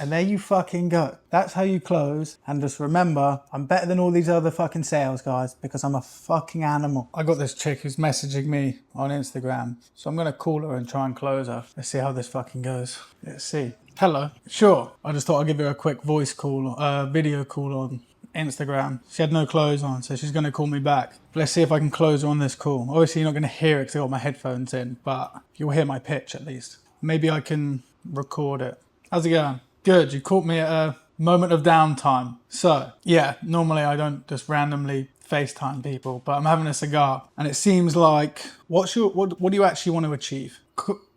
And there you fucking go. That's how you close. And just remember, I'm better than all these other fucking sales guys because I'm a fucking animal. I got this chick who's messaging me on Instagram. So I'm going to call her and try and close her. Let's see how this fucking goes. Let's see. Hello. Sure. I just thought I'd give her a quick voice call, video call on Instagram. She had no clothes on, so she's going to call me back. Let's see if I can close her on this call. Obviously, you're not going to hear it because I got my headphones in, but you'll hear my pitch at least. Maybe I can record it. How's it going? Good. You caught me at a moment of downtime. So, yeah, normally I don't just randomly FaceTime people, but I'm having a cigar, and it seems like what do you actually want to achieve?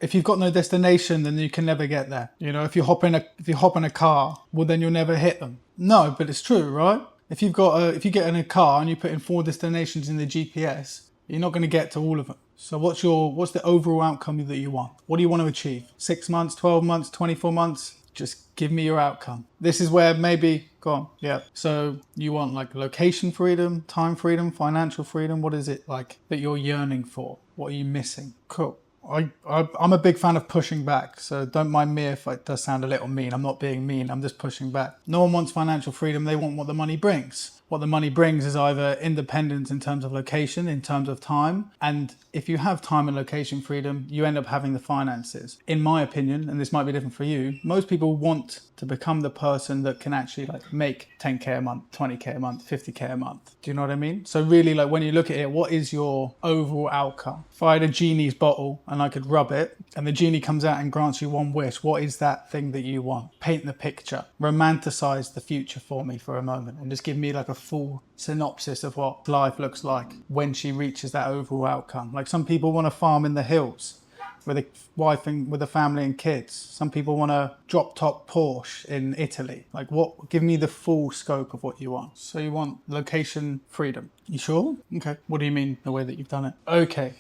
If you've got no destination, then you can never get there. You know, if you hop in a car, well, then you'll never hit them. No, but it's true, right? If you get in a car and you put in 4 destinations in the GPS, you're not going to get to all of them. So what's the overall outcome that you want? What do you want to achieve? 6 months, 12 months, 24 months? Just give me your outcome. This is where maybe, go on, yeah. So you want like location freedom, time freedom, financial freedom. What is it like that you're yearning for? What are you missing? Cool. I'm a big fan of pushing back, so don't mind me if it does sound a little mean. I'm not being mean, I'm just pushing back. No one wants financial freedom, they want what the money brings. What the money brings is either independence in terms of location, in terms of time, and if you have time and location freedom, you end up having the finances. In my opinion, and this might be different for you, most people want to become the person that can actually like make 10k a month, 20k a month, 50k a month. Do you know what I mean? So really, like when you look at it, what is your overall outcome? If I had a genie's bottle and I could rub it and the genie comes out and grants you one wish, what is that thing that you want? Paint the picture, romanticize the future for me for a moment and just give me like a full synopsis of what life looks like when she reaches that overall outcome. Like some people want to farm in the hills with a wife and with a family and kids. Some people want a drop top Porsche in Italy. Like what, give me the full scope of what you want. So you want location freedom. You sure? Okay. What do you mean the way that you've done it? Okay,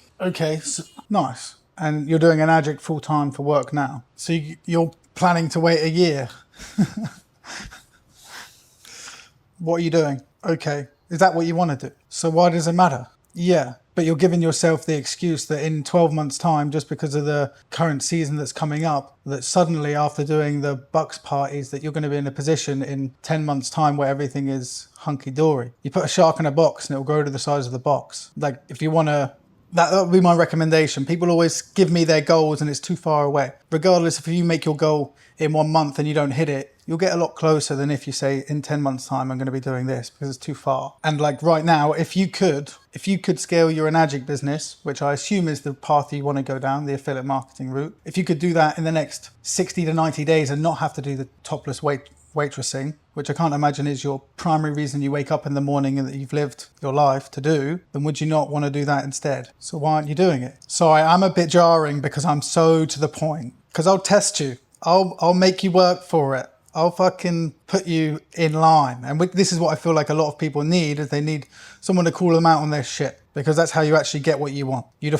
so, nice. And you're doing an addict full time for work now. So you're planning to wait a year. What are you doing? Okay. Is that what you want to do? So why does it matter? Yeah. But you're giving yourself the excuse that in 12 months time, just because of the current season that's coming up, that suddenly after doing the Bucks parties that you're going to be in a position in 10 months time where everything is hunky-dory. You put a shark in a box and it'll grow to the size of the box. Like if you want to, that would be my recommendation. People always give me their goals and it's too far away. Regardless if you make your goal in 1 month and you don't hit it, you'll get a lot closer than if you say in 10 months time, I'm going to be doing this because it's too far. And like right now, if you could scale your Enagic business, which I assume is the path you want to go down, the affiliate marketing route, if you could do that in the next 60 to 90 days and not have to do the topless waitressing, which I can't imagine is your primary reason you wake up in the morning and that you've lived your life to do, then would you not want to do that instead? So why aren't you doing it? Sorry, I'm a bit jarring because I'm so to the point. Because I'll test you. I'll make you work for it. I'll fucking put you in line. And this is what I feel like a lot of people need, is they need someone to call them out on their shit. Because that's how you actually get what you want. You'll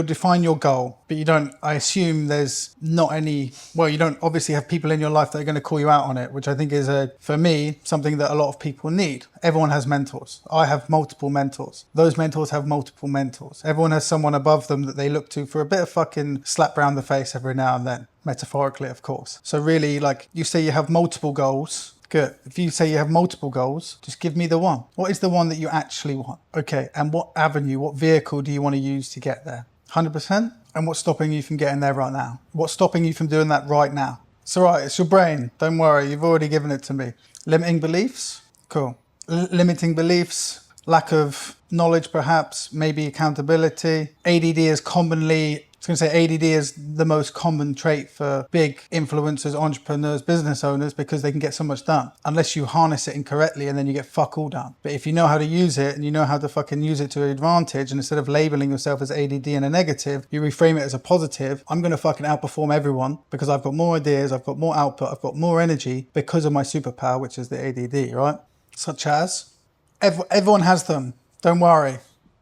define your goal, but you don't, I assume there's not any, well, you don't obviously have people in your life that are going to call you out on it, which I think is, for me, something that a lot of people need. Everyone has mentors. I have multiple mentors. Those mentors have multiple mentors. Everyone has someone above them that they look to for a bit of fucking slap round the face every now and then. Metaphorically, of course. So really, like, you say you have multiple goals. Good. If you say you have multiple goals, just give me the one. What is the one that you actually want? Okay, and what avenue, what vehicle do you want to use to get there? 100%? And what's stopping you from getting there right now? What's stopping you from doing that right now? It's all right, it's your brain. Don't worry, you've already given it to me. Limiting beliefs? Cool. Limiting beliefs, lack of knowledge perhaps, maybe accountability. ADD is commonly, I was going to say ADD is the most common trait for big influencers, entrepreneurs, business owners, because they can get so much done. Unless you harness it incorrectly and then you get fuck all done. But if you know how to use it and you know how to fucking use it to your advantage, and instead of labeling yourself as ADD and a negative, you reframe it as a positive, I'm going to fucking outperform everyone because I've got more ideas, I've got more output, I've got more energy because of my superpower, which is the ADD, right? Such as, everyone has them. Don't worry.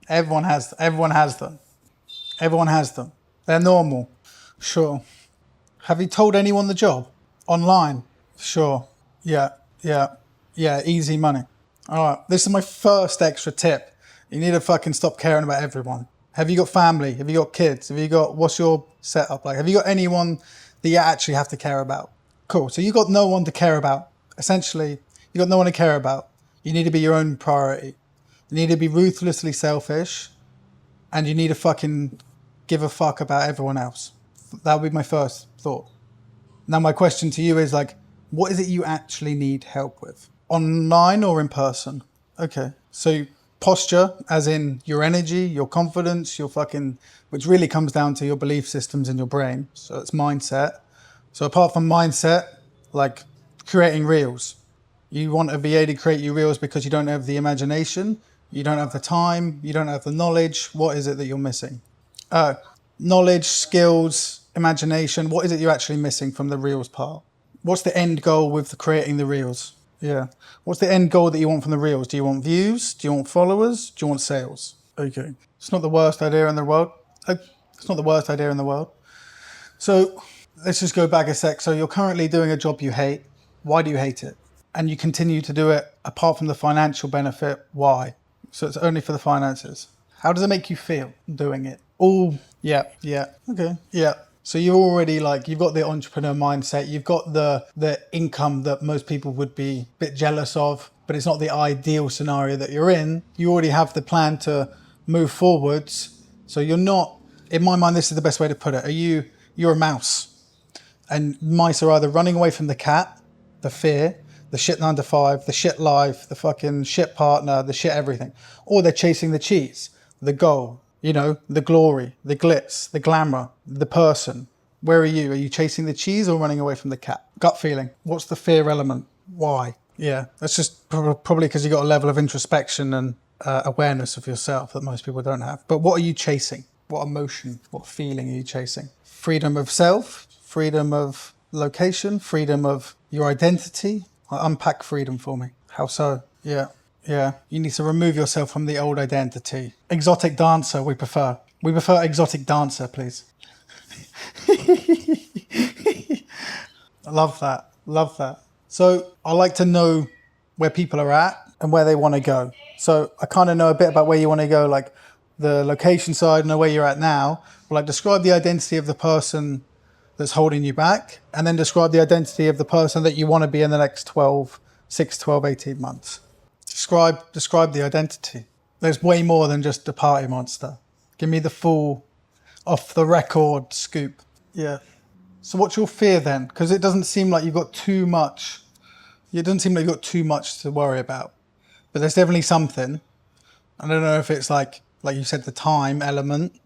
Everyone has them. Everyone has them. They're normal. Sure. Have you told anyone the job? Online? Sure. Yeah. Easy money. All right. This is my first extra tip. You need to fucking stop caring about everyone. Have you got family? Have you got kids? What's your setup like? Have you got anyone that you actually have to care about? Cool. So you got no one to care about. Essentially, you got no one to care about. You need to be your own priority. You need to be ruthlessly selfish, and you need to fucking give a fuck about everyone else. That would be my first thought. Now, my question to you is like, what is it you actually need help with? Online or in person? Okay. So posture, as in your energy, your confidence, your fucking, which really comes down to your belief systems in your brain. So it's mindset. So apart from mindset, like creating reels, you want a VA to create you reels because you don't have the imagination, you don't have the time, you don't have the knowledge. What is it that you're missing? Knowledge, skills, imagination. What is it you're actually missing from the reels part? What's the end goal with creating the reels? Yeah. What's the end goal that you want from the reels? Do you want views? Do you want followers? Do you want sales? Okay. It's not the worst idea in the world. It's not the worst idea in the world. So let's just go back a sec. So you're currently doing a job you hate. Why do you hate it? And you continue to do it apart from the financial benefit. Why? So it's only for the finances. How does it make you feel doing it? Yeah. Okay. Yeah. So you're already like, you've got the entrepreneur mindset. You've got the income that most people would be a bit jealous of, but it's not the ideal scenario that you're in. You already have the plan to move forwards. So you're not, in my mind, this is the best way to put it. You're a mouse. And mice are either running away from the cat, the fear, the shit 9 to 5, the shit life, the fucking shit partner, the shit everything. Or they're chasing the cheese, the goal, the glory, the glitz, the glamour, the person. Where are you? Are you chasing the cheese or running away from the cat? Gut feeling. What's the fear element? Why? Yeah, that's just probably because you got a level of introspection and awareness of yourself that most people don't have. But what are you chasing? What emotion, what feeling are you chasing? Freedom of self, freedom of location, freedom of your identity. Unpack freedom for me. How so? Yeah. You need to remove yourself from the old identity. Exotic dancer, we prefer. We prefer exotic dancer, please. Love that. So I like to know where people are at and where they want to go. So I kind of know a bit about where you want to go, like the location side, know where you're at now. But like describe the identity of the person that's holding you back, and then describe the identity of the person that you want to be in the next 18 months. Describe the identity. There's way more than just a party monster. Give me the full off the record scoop. Yeah. So what's your fear then? Because it doesn't seem like you've got too much. It doesn't seem like you've got too much to worry about. But there's definitely something. I don't know if it's like you said, the time element,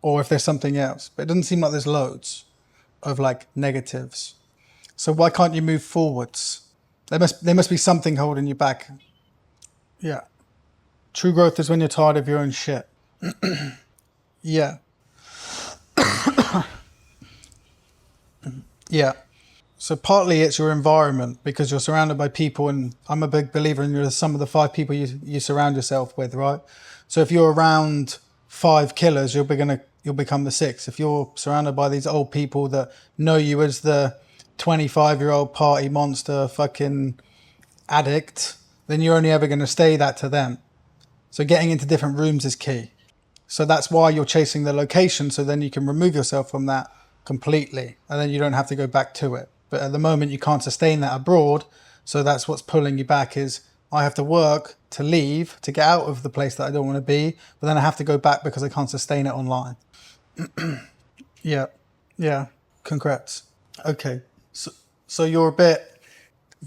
or if there's something else. But it doesn't seem like there's loads of like negatives. So why can't you move forwards? There must be something holding you back. Yeah. True growth is when you're tired of your own shit. Yeah. Yeah. So partly it's your environment because you're surrounded by people, and I'm a big believer in you're some of the 5 people you surround yourself with, right? So if you're around 5 killers, you'll become the 6th. If you're surrounded by these old people that know you as the 25-year-old party monster fucking addict, then you're only ever going to stay that to them. So getting into different rooms is key. So that's why you're chasing the location, so then you can remove yourself from that completely, and then you don't have to go back to it. But at the moment you can't sustain that abroad, so that's what's pulling you back is I have to work to leave, to get out of the place that I don't want to be, but then I have to go back because I can't sustain it online. Yeah, congrats. Okay, so you're a bit,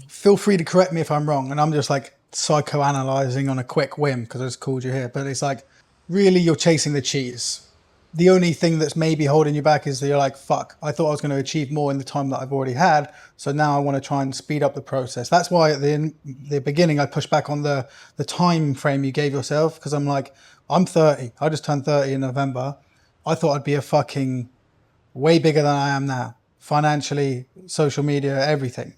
feel free to correct me if I'm wrong, and I'm just like psychoanalyzing on a quick whim because I just called you here, but it's like really you're chasing the cheese. The only thing that's maybe holding you back is that you're like, fuck, I thought I was going to achieve more in the time that I've already had. So now I want to try and speed up the process. That's why at the beginning, I pushed back on the time frame you gave yourself. Because I'm like, I'm 30. I just turned 30 in November. I thought I'd be a fucking way bigger than I am now. Financially, social media, everything.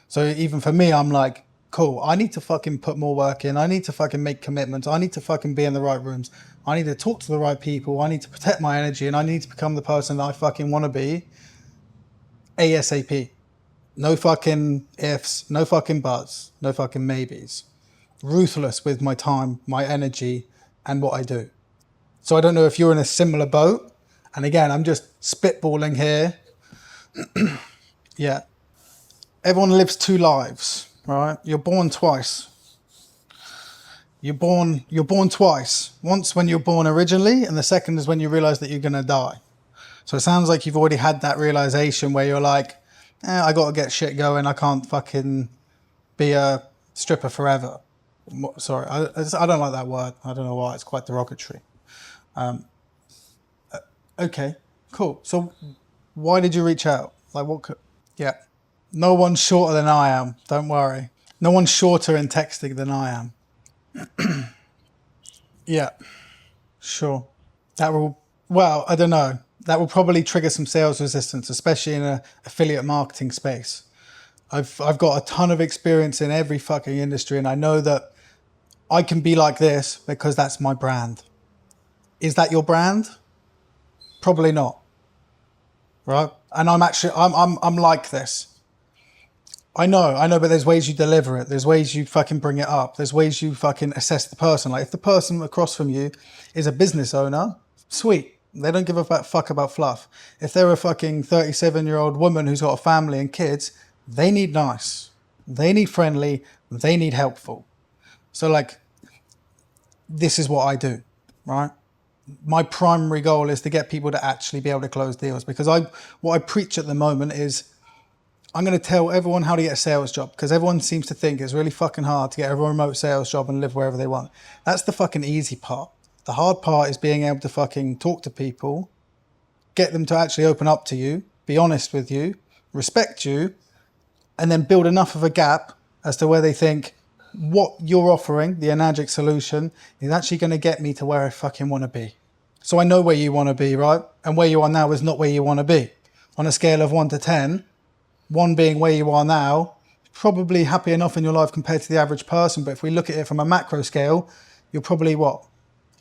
So even for me, I'm like, cool, I need to fucking put more work in. I need to fucking make commitments. I need to fucking be in the right rooms. I need to talk to the right people. I need to protect my energy, and I need to become the person that I fucking want to be ASAP. No fucking ifs, no fucking buts, no fucking maybes. Ruthless with my time, my energy, and what I do. So I don't know if you're in a similar boat. And again, I'm just spitballing here. Yeah. everyone lives two lives, right? You're born twice. You're born twice. Once when you're born originally, and the second is when you realize that you're going to die. So it sounds like you've already had that realization where you're like, I got to get shit going. I can't fucking be a stripper forever. Sorry, I don't like that word. I don't know why. It's quite derogatory. Okay, cool. So why did you reach out? Like what could... Yeah. No one's shorter than I am. Don't worry. No one's shorter in texting than I am. Yeah, sure. That will, well, I don't know. That will probably trigger some sales resistance, especially in a affiliate marketing space. I've got a ton of experience in every fucking industry, and I know that I can be like this because that's my brand. Is that your brand? Probably not. Right? And I'm like this. I know, but there's ways you deliver it. There's ways you fucking bring it up. There's ways you fucking assess the person. Like if the person across from you is a business owner, sweet. They don't give a fuck about fluff. If they're a fucking 37-year-old woman who's got a family and kids, they need nice. They need friendly. They need helpful. So like, this is what I do, right? My primary goal is to get people to actually be able to close deals, because what I preach at the moment is I'm going to tell everyone how to get a sales job, because everyone seems to think it's really fucking hard to get a remote sales job and live wherever they want. That's the fucking easy part. The hard part is being able to fucking talk to people, get them to actually open up to you, be honest with you, respect you, and then build enough of a gap as to where they think what you're offering, the Enagic solution, is actually going to get me to where I fucking want to be. So I know where you want to be, right? And where you are now is not where you want to be. On a scale of 1 to 10, 1 being where you are now, probably happy enough in your life compared to the average person. But if we look at it from a macro scale, you're probably what?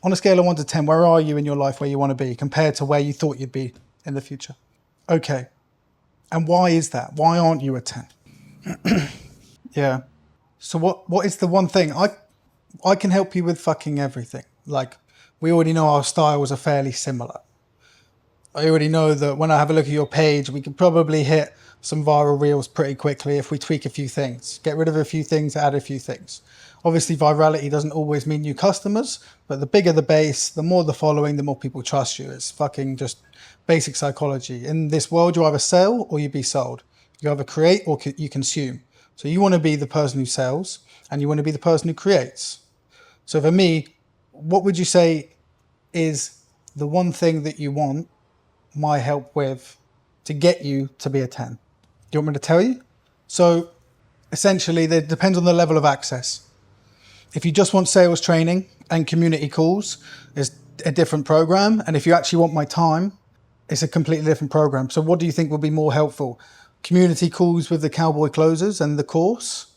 On a scale of 1 to 10, where are you in your life where you want to be compared to where you thought you'd be in the future? Okay. And why is that? Why aren't you a 10? Yeah. So what is the one thing? I can help you with fucking everything. Like, we already know our styles are fairly similar. I already know that when I have a look at your page, we could probably hit some viral reels pretty quickly if we tweak a few things, get rid of a few things, add a few things. Obviously, virality doesn't always mean new customers, but the bigger the base, the more the following, the more people trust you. It's fucking just basic psychology. In this world, you either sell or you be sold. You either create or you consume. So you want to be the person who sells, and you want to be the person who creates. So for me, what would you say is the one thing that you want my help with to get you to be a 10? Do you want me to tell you? So essentially, it depends on the level of access. If you just want sales training and community calls, it's a different program. And if you actually want my time, it's a completely different program. So what do you think would be more helpful? Community calls with the cowboy closers and the course.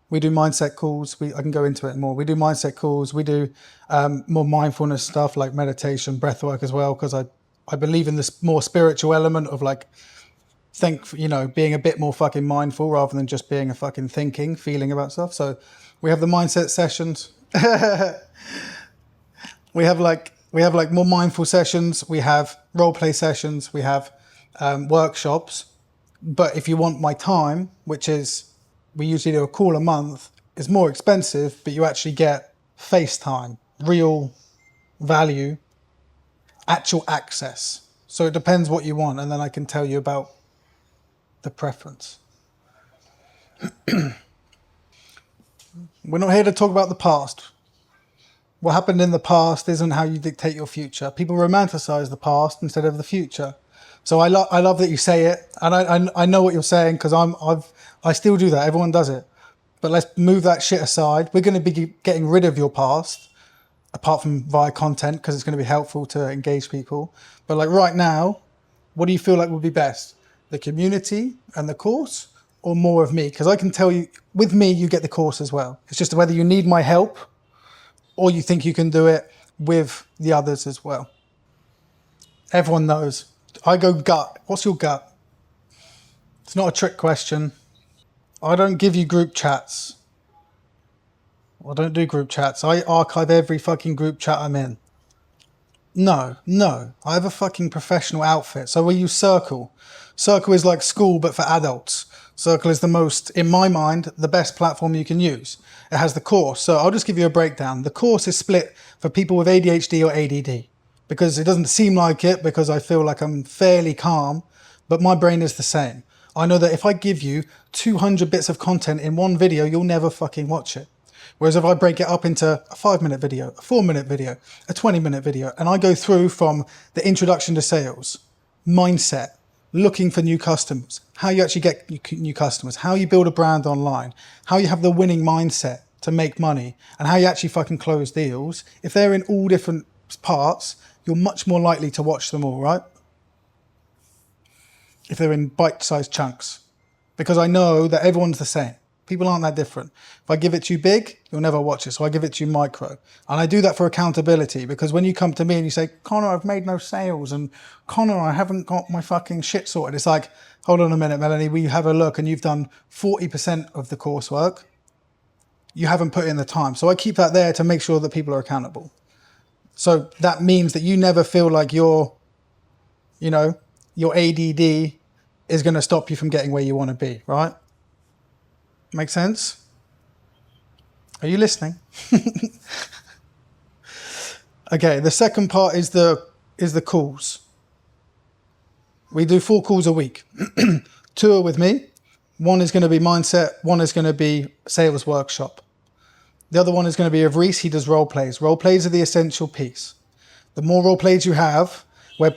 We do mindset calls. I can go into it more. We do mindset calls. We do more mindfulness stuff like meditation, breath work as well, because I believe in this more spiritual element of like, being a bit more fucking mindful rather than just being a fucking feeling about stuff. So we have the mindset sessions. we have like more mindful sessions. We have role play sessions. We have workshops. But if you want my time, which is, we usually do a call a month, it's more expensive, but you actually get FaceTime, real value, actual access. So it depends what you want, and then I can tell you about the preference. We're not here to talk about the past. What happened in the past isn't how you dictate your future. People romanticize the past instead of the future. So I love that you say it, and I know what you're saying, because I still do that. Everyone does it. But let's move that shit aside. We're going to be getting rid of your past, apart from via content, because it's going to be helpful to engage people. But like right now, what do you feel like would be best? The community and the course, or more of me? Because I can tell you, with me, you get the course as well. It's just whether you need my help or you think you can do it with the others as well. Everyone knows. I go gut. What's your gut? It's not a trick question. I don't give you group chats. I don't do group chats. I archive every fucking group chat I'm in. No. I have a fucking professional outfit. So we use Circle. Circle is like school, but for adults. Circle is the most, in my mind, the best platform you can use. It has the course. So I'll just give you a breakdown. The course is split for people with ADHD or ADD because it doesn't seem like it because I feel like I'm fairly calm, but my brain is the same. I know that if I give you 200 bits of content in one video, you'll never fucking watch it. Whereas if I break it up into a 5-minute video, a 4-minute video, a 20-minute video, and I go through from the introduction to sales, mindset, looking for new customers, how you actually get new customers, how you build a brand online, how you have the winning mindset to make money, and how you actually fucking close deals. If they're in all different parts, you're much more likely to watch them all, right? If they're in bite-sized chunks. Because I know that everyone's the same. People aren't that different. If I give it to you big, you'll never watch it. So I give it to you micro. And I do that for accountability because when you come to me and you say, Connor, I've made no sales, and Connor, I haven't got my fucking shit sorted. It's like, hold on a minute, Melanie, we have a look and you've done 40% of the coursework. You haven't put in the time. So I keep that there to make sure that people are accountable. So that means that you never feel like your ADD is going to stop you from getting where you want to be, right? Make sense? Are you listening? Okay, the second part is the calls. We do 4 calls a week. 2 are with me. 1 is going to be mindset. 1 is going to be sales workshop. The other one is going to be of Reese. He does role plays. Role plays are the essential piece. The more role plays you have, where,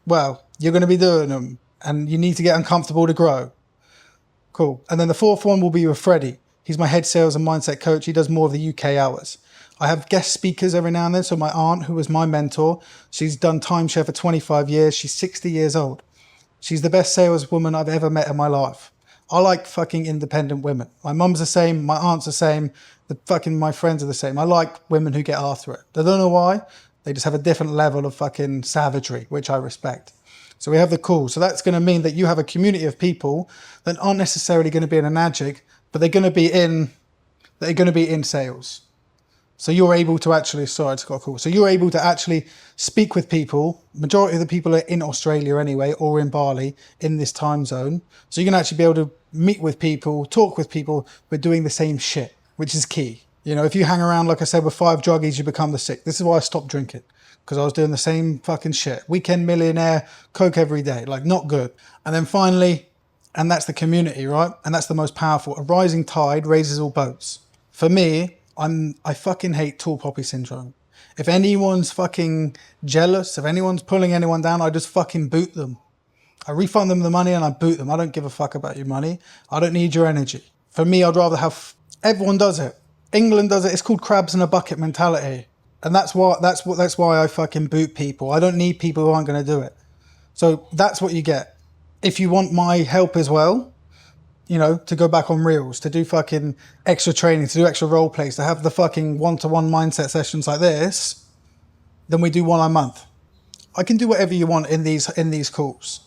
well, you're going to be doing them and you need to get uncomfortable to grow. Cool. And then the 4th one will be with Freddie. He's my head sales and mindset coach. He does more of the UK hours. I have guest speakers every now and then. So my aunt, who was my mentor, she's done timeshare for 25 years. She's 60 years old. She's the best saleswoman I've ever met in my life. I like fucking independent women. My mum's the same. My aunt's the same. My friends are the same. I like women who get after it. I don't know why. They just have a different level of fucking savagery, which I respect. So we have the call. So that's going to mean that you have a community of people that aren't necessarily going to be in a NAGIC, but they're going to be in sales. So you're able to actually, sorry, it's got a call. So you're able to actually speak with people. Majority of the people are in Australia anyway, or in Bali in this time zone. So you're going to actually be able to meet with people, talk with people, but doing the same shit, which is key. If you hang around, like I said, with 5 druggies, you become the sick. This is why I stopped drinking. Because I was doing the same fucking shit. Weekend millionaire, coke every day, like not good. And then finally, and that's the community, right? And that's the most powerful. A rising tide raises all boats. For me, I fucking hate tall poppy syndrome. If anyone's fucking jealous, if anyone's pulling anyone down, I just fucking boot them. I refund them the money and I boot them. I don't give a fuck about your money. I don't need your energy. For me, I'd rather have, everyone does it. England does it. It's called crabs in a bucket mentality. And that's why I fucking boot people. I don't need people who aren't going to do it. So that's what you get. If you want my help as well, to go back on reels, to do fucking extra training, to do extra role plays, to have the fucking one-to-one mindset sessions like this, then we do 1 a month. I can do whatever you want in these calls.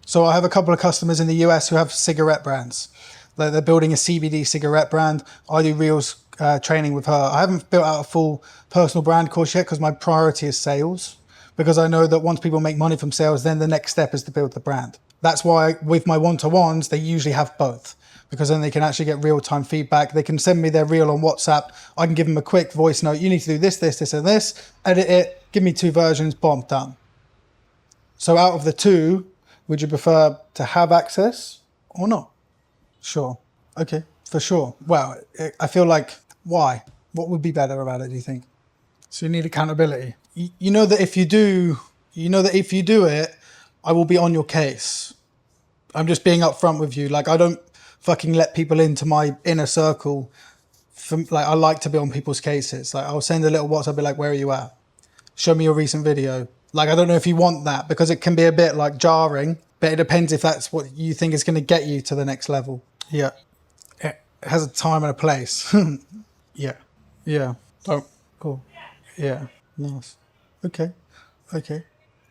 So I have a couple of customers in the US who have cigarette brands. They're building a CBD cigarette brand. I do reels training with her. I haven't built out a full personal brand course yet because my priority is sales. Because I know that once people make money from sales, then the next step is to build the brand. That's why with my one-to-ones, they usually have both. Because then they can actually get real-time feedback. They can send me their reel on WhatsApp. I can give them a quick voice note. You need to do this, this, this, and this. Edit it. Give me 2 versions. Boom, done. So out of the 2, would you prefer to have access or not? Sure. Okay, for sure. Well, I feel like, why? What would be better about it, do you think? So you need accountability. You know that if you do it, I will be on your case. I'm just being upfront with you. Like, I don't fucking let people into my inner circle. I like to be on people's cases. Like, I'll send a little WhatsApp, be like, where are you at? Show me your recent video. Like, I don't know if you want that because it can be a bit like jarring, but it depends if that's what you think is going to get you to the next level. Yeah. It has a time and a place. Yeah. Yeah. Oh, cool. Yeah. Nice. Okay.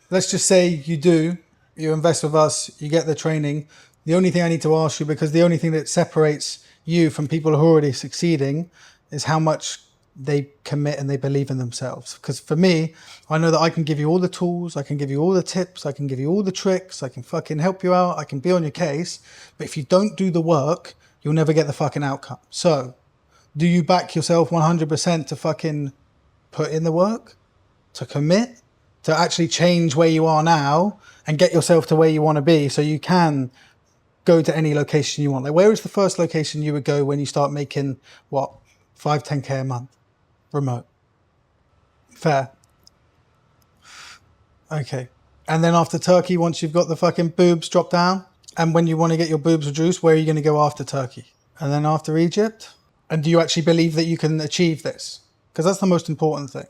Let's just say you invest with us, you get the training. The only thing I need to ask you, because the only thing that separates you from people who are already succeeding is how much they commit and they believe in themselves. Because for me, I know that I can give you all the tools, I can give you all the tips, I can give you all the tricks, I can fucking help you out, I can be on your case. But if you don't do the work, you'll never get the fucking outcome. So do you back yourself 100% to fucking put in the work, to commit, to actually change where you are now and get yourself to where you want to be so you can go to any location you want? Like, where is the first location you would go when you start making, what, 5, 10K a month? Remote. Fair. Okay. And then after Turkey, once you've got the fucking boobs dropped down, and when you want to get your boobs reduced, where are you going to go after Turkey? And then after Egypt? And do you actually believe that you can achieve this? Because that's the most important thing.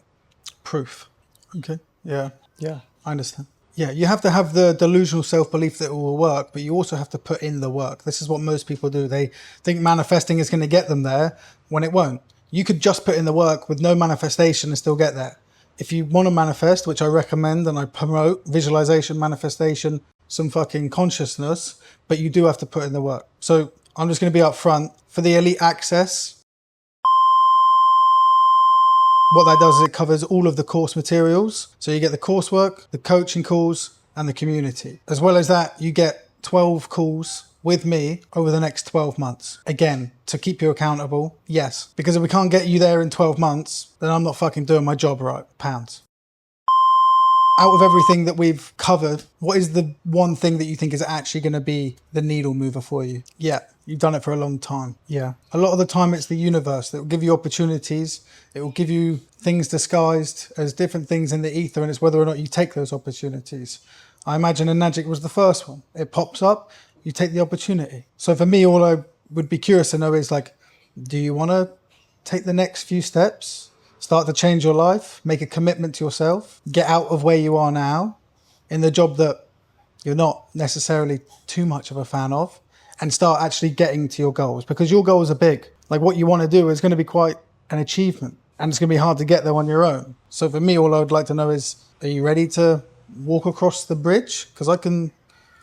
Proof. Okay. Yeah. Yeah. I understand. Yeah. You have to have the delusional self-belief that it will work, but you also have to put in the work. This is what most people do. They think manifesting is going to get them there when it won't. You could just put in the work with no manifestation and still get there. If you want to manifest, which I recommend and I promote, visualization, manifestation, some fucking consciousness, but you do have to put in the work. So I'm just going to be upfront. For the elite access, what that does is it covers all of the course materials. So you get the coursework, the coaching calls, and the community. As well as that, you get 12 calls with me over the next 12 months. Again, to keep you accountable, yes. Because if we can't get you there in 12 months, then I'm not fucking doing my job right. Pounds. Out of everything that we've covered, what is the one thing that you think is actually going to be the needle mover for you? Yeah, you've done it for a long time. Yeah. A lot of the time it's the universe that will give you opportunities. It will give you things disguised as different things in the ether, and it's whether or not you take those opportunities. I imagine Enagic was the first one. It pops up, you take the opportunity. So for me, all I would be curious to know is, like, do you want to take the next few steps? Start to change your life, make a commitment to yourself, get out of where you are now in the job that you're not necessarily too much of a fan of, and start actually getting to your goals, because your goals are big. Like, what you want to do is going to be quite an achievement, and it's going to be hard to get there on your own. So for me, all I would like to know is, are you ready to walk across the bridge? Because I can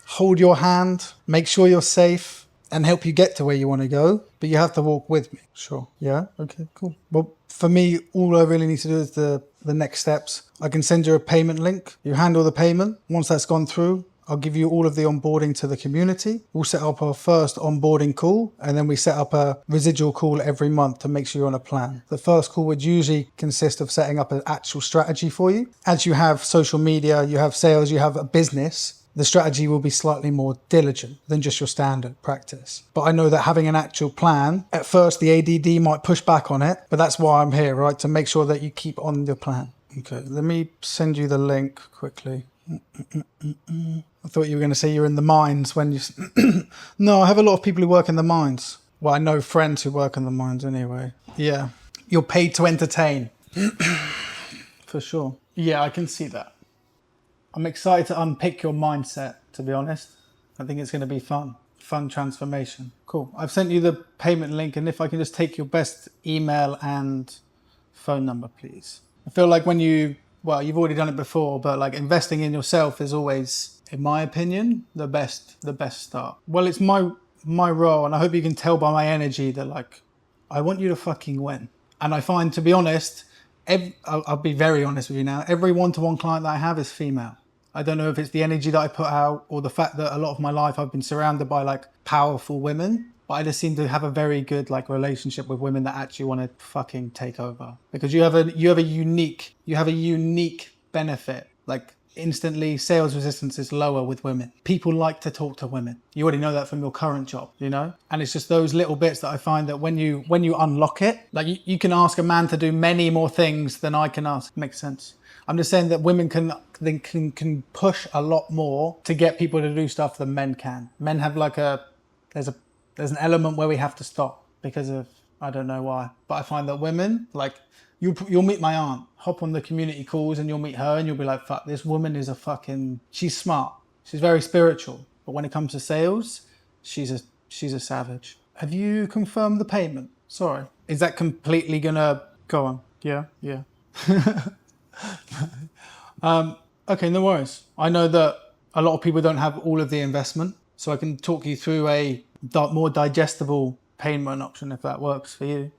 hold your hand, make sure you're safe, and help you get to where you want to go, but you have to walk with me. Sure. Yeah. Okay, cool. Well, for me, all I really need to do is the next steps. I can send you a payment link. You handle the payment. Once that's gone through, I'll give you all of the onboarding to the community. We'll set up our first onboarding call, and then we set up a residual call every month to make sure you're on a plan. The first call would usually consist of setting up an actual strategy for you. As you have social media, you have sales, you have a business, the strategy will be slightly more diligent than just your standard practice. But I know that having an actual plan, at first the ADD might push back on it, but that's why I'm here, right? To make sure that you keep on your plan. Okay, let me send you the link quickly. I thought you were going to say you're in the mines when you... No, I have a lot of people who work in the mines. Well, I know friends who work in the mines anyway. Yeah. You're paid to entertain. For sure. Yeah, I can see that. I'm excited to unpick your mindset, to be honest. I think it's going to be fun. Fun transformation. Cool. I've sent you the payment link, and if I can just take your best email and phone number, please. I feel like when you've already done it before, but like investing in yourself is always, in my opinion, the best start. Well, it's my role, and I hope you can tell by my energy that, like, I want you to fucking win. And I find, to be honest, I'll be very honest with you now, every one-to-one client that I have is female. I don't know if it's the energy that I put out or the fact that a lot of my life I've been surrounded by like powerful women, but I just seem to have a very good like relationship with women that actually want to fucking take over, because you have a unique benefit. Like, instantly sales resistance is lower with women. People like to talk to women. You already know that from your current job, you know? And it's just those little bits that I find that when you unlock it, like you can ask a man to do many more things than I can ask. Makes sense. I'm just saying that women can push a lot more to get people to do stuff than men can. Men have like there's an element where we have to stop because of, I don't know why. But I find that women, like, you'll meet my aunt, hop on the community calls and you'll meet her and you'll be like, fuck, this woman is she's smart. She's very spiritual. But when it comes to sales, she's a savage. Have you confirmed the payment? Sorry. Is that completely gonna go on? Yeah. Okay, no worries. I know that a lot of people don't have all of the investment, so I can talk you through a more digestible payment option if that works for you.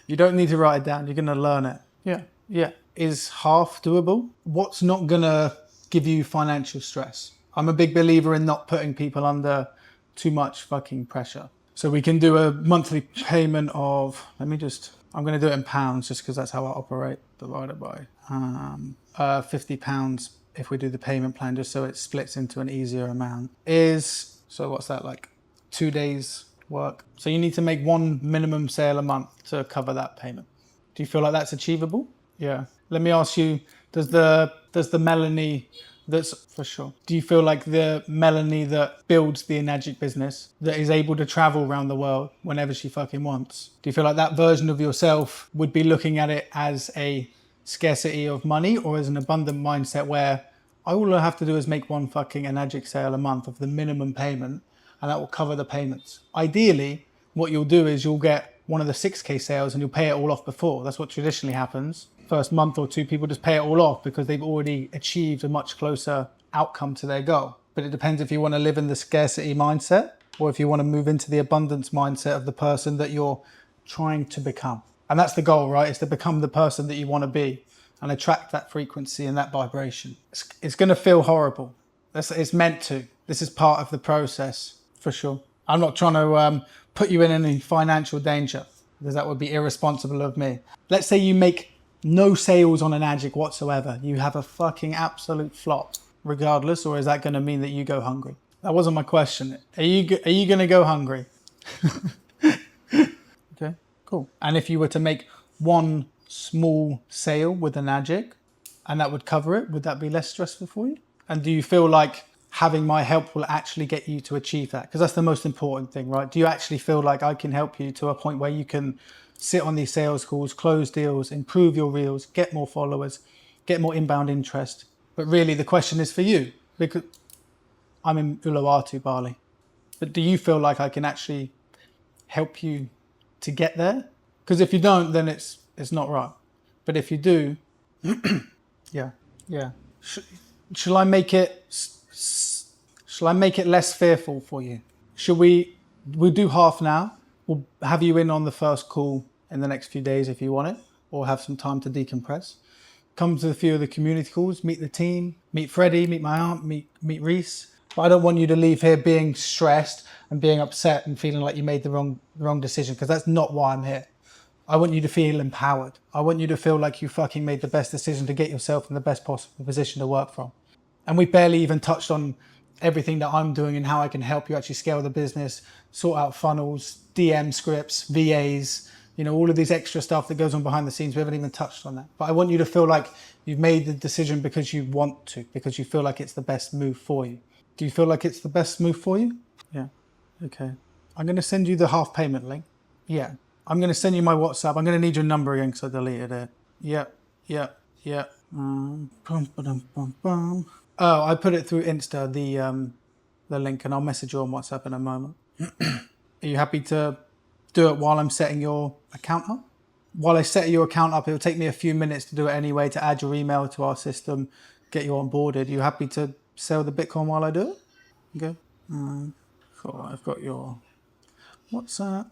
You don't need to write it down. You're going to learn it. Yeah. Yeah. Is half doable? What's not going to give you financial stress? I'm a big believer in not putting people under too much fucking pressure. So we can do a monthly payment of, I'm going to do it in pounds just because that's how I operate, divided by £50 if we do the payment plan, just so it splits into an easier amount. So what's that, like 2 days work? So you need to make one minimum sale a month to cover that payment. Do you feel like that's achievable? Yeah. Let me ask you, does the Melanie that's for sure, do you feel like the Melanie that builds the Enagic business, that is able to travel around the world whenever she fucking wants, do you feel like that version of yourself would be looking at it as a scarcity of money or as an abundant mindset where all I have to do is make one fucking Enagic sale a month of the minimum payment and that will cover the payments? Ideally, what you'll do is you'll get one of the 6K sales and you'll pay it all off before. That's what traditionally happens. First month or two, people just pay it all off because they've already achieved a much closer outcome to their goal. But it depends if you want to live in the scarcity mindset or if you want to move into the abundance mindset of the person that you're trying to become. And that's the goal, right? Is to become the person that you want to be and attract that frequency and that vibration. It's going to feel horrible. It's meant to. This is part of the process, for sure. I'm not trying to put you in any financial danger because that would be irresponsible of me. Let's say you make no sales on Enagic whatsoever. You have a fucking absolute flop regardless, or is that going to mean that you go hungry? That wasn't my question. Are you going to go hungry? Okay, cool. And if you were to make one small sale with Enagic and that would cover it, would that be less stressful for you? And do you feel like having my help will actually get you to achieve that? Because that's the most important thing, right? Do you actually feel like I can help you to a point where you can sit on these sales calls, close deals, improve your reels, get more followers, get more inbound interest? But really the question is for you, because I'm in Uluwatu, Bali. But do you feel like I can actually help you to get there? Because if you don't, then it's not right. But if you do, yeah. Shall I make it less fearful for you? We'll do half now. We'll have you in on the first call in the next few days if you want it, or have some time to decompress. Come to a few of the community calls, meet the team, meet Freddie, meet my aunt, meet Reese. But I don't want you to leave here being stressed and being upset and feeling like you made the wrong decision, because that's not why I'm here. I want you to feel empowered. I want you to feel like you fucking made the best decision to get yourself in the best possible position to work from. And we barely even touched on everything that I'm doing and how I can help you actually scale the business, sort out funnels, DM scripts, VAs, all of these extra stuff that goes on behind the scenes. We haven't even touched on that. But I want you to feel like you've made the decision because you want to, because you feel like it's the best move for you. Do you feel like it's the best move for you? Yeah. Okay. I'm going to send you the half payment link. Yeah. I'm going to send you my WhatsApp. I'm going to need your number again because I deleted it. Yeah. Oh, I put it through Insta, the link, and I'll message you on WhatsApp in a moment. Are you happy to do it while I'm setting your account up? While I set your account up, it'll take me a few minutes to do it anyway, to add your email to our system, get you onboarded. Are you happy to sell the Bitcoin while I do it? Okay. Cool. I've got your WhatsApp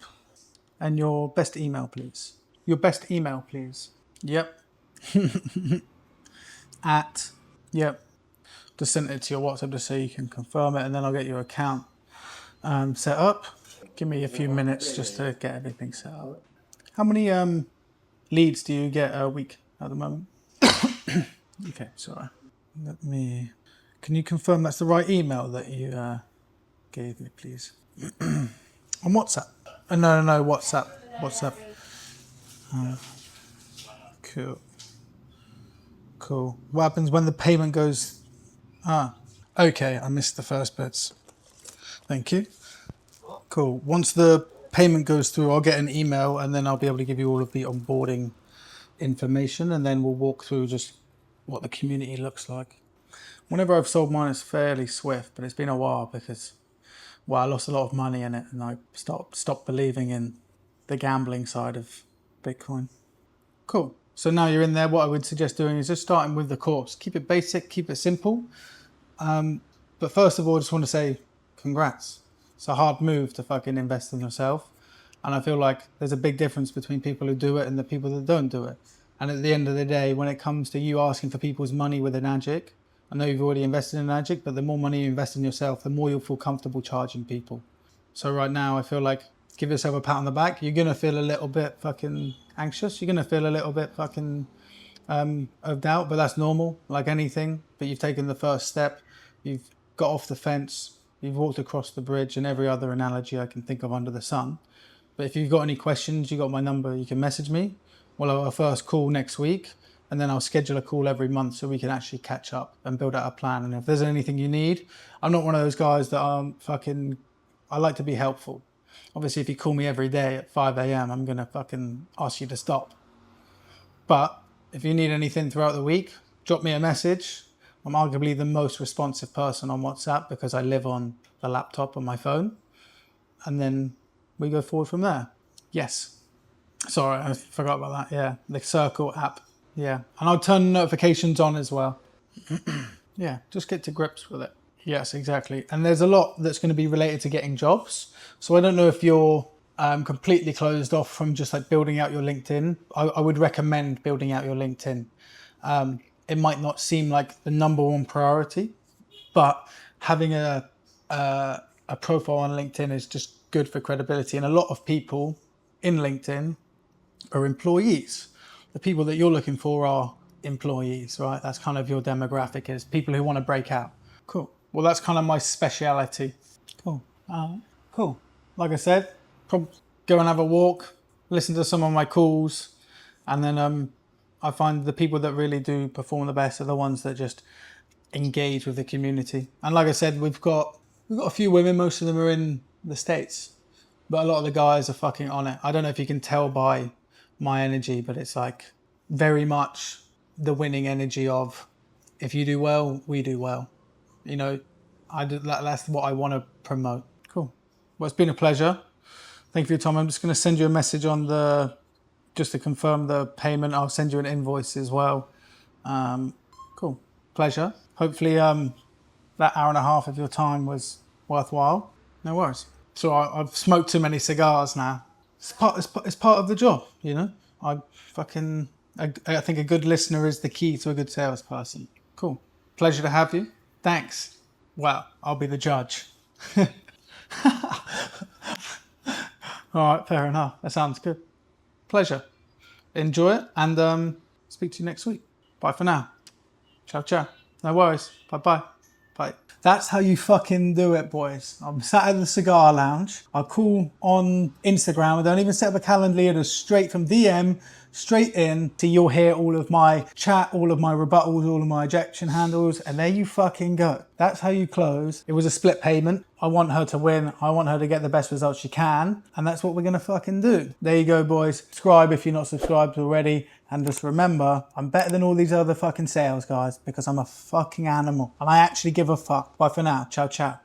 and your best email, please. Your best email, please. Yep. Yep. Just send it to your WhatsApp just so you can confirm it, and then I'll get your account set up. Give me a few minutes just to get everything set up. How many leads do you get a week at the moment? Okay, sorry. Can you confirm that's the right email that you gave me, please? On WhatsApp? No, WhatsApp. Cool. What happens when the payment goes... okay, I missed the first bits. Thank you. Cool. Once the payment goes through, I'll get an email and then I'll be able to give you all of the onboarding information, and then we'll walk through just what the community looks like. Whenever I've sold mine, it's fairly swift, but it's been a while because, I lost a lot of money in it and I stopped believing in the gambling side of Bitcoin. Cool. So now you're in there, what I would suggest doing is just starting with the course. Keep it basic, keep it simple. But first of all, I just want to say congrats. It's a hard move to fucking invest in yourself. And I feel like there's a big difference between people who do it and the people that don't do it. And at the end of the day, when it comes to you asking for people's money with an AGIC, I know you've already invested in an AGIC, but the more money you invest in yourself, the more you'll feel comfortable charging people. So right now, I feel like give yourself a pat on the back. You're going to feel a little bit fucking anxious. You're going to feel a little bit fucking of doubt, but that's normal, like anything. But you've taken the first step. You've got off the fence. You've walked across the bridge, and every other analogy I can think of under the sun. But if you've got any questions, you got my number. You can message me. We'll have our first call next week, and then I'll schedule a call every month so we can actually catch up and build out a plan. And if there's anything you need, I'm not one of those guys that I like to be helpful. Obviously, if you call me every day at 5 a.m., I'm going to fucking ask you to stop. But if you need anything throughout the week, drop me a message. I'm arguably the most responsive person on WhatsApp because I live on the laptop on my phone. And then we go forward from there. Yes. Sorry, I forgot about that. Yeah, the Circle app. Yeah. And I'll turn notifications on as well. Yeah, just get to grips with it. Yes, exactly. And there's a lot that's going to be related to getting jobs. So I don't know if you're completely closed off from just like building out your LinkedIn. I would recommend building out your LinkedIn. It might not seem like the number one priority, but having a profile on LinkedIn is just good for credibility. And a lot of people in LinkedIn are employees. The people that you're looking for are employees, right? That's kind of your demographic, is people who want to break out. Cool. Well, that's kind of my speciality. Cool. Cool. Like I said, go and have a walk, listen to some of my calls, and then I find the people that really do perform the best are the ones that just engage with the community. And like I said, we've got a few women. Most of them are in the States, but a lot of the guys are fucking on it. I don't know if you can tell by my energy, but it's like very much the winning energy of, if you do well, we do well. You know, that's what I want to promote. Cool. Well, it's been a pleasure. Thank you for your time. I'm just going to send you a message just to confirm the payment. I'll send you an invoice as well. Cool. Pleasure. Hopefully that hour and a half of your time was worthwhile. No worries. So I've smoked too many cigars now. It's part of the job, you know. I think a good listener is the key to a good salesperson. Cool. Pleasure to have you. Thanks. Well, I'll be the judge. All right, fair enough. That sounds good. Pleasure. Enjoy it, and speak to you next week. Bye for now. Ciao, ciao. No worries. Bye-bye. Bye. That's how you fucking do it, boys. I'm sat at the cigar lounge. I'll call on Instagram. I don't even set up a calendar. It's straight from DM, straight in. So you'll hear all of my chat, all of my rebuttals, all of my ejection handles, and there you fucking go. That's how you close. It was a split payment. I want her to win. I want her to get the best results she can. And that's what we're going to fucking do. There you go, boys. Subscribe if you're not subscribed already. And just remember, I'm better than all these other fucking sales guys because I'm a fucking animal. And I actually give a fuck. Bye for now. Ciao, ciao.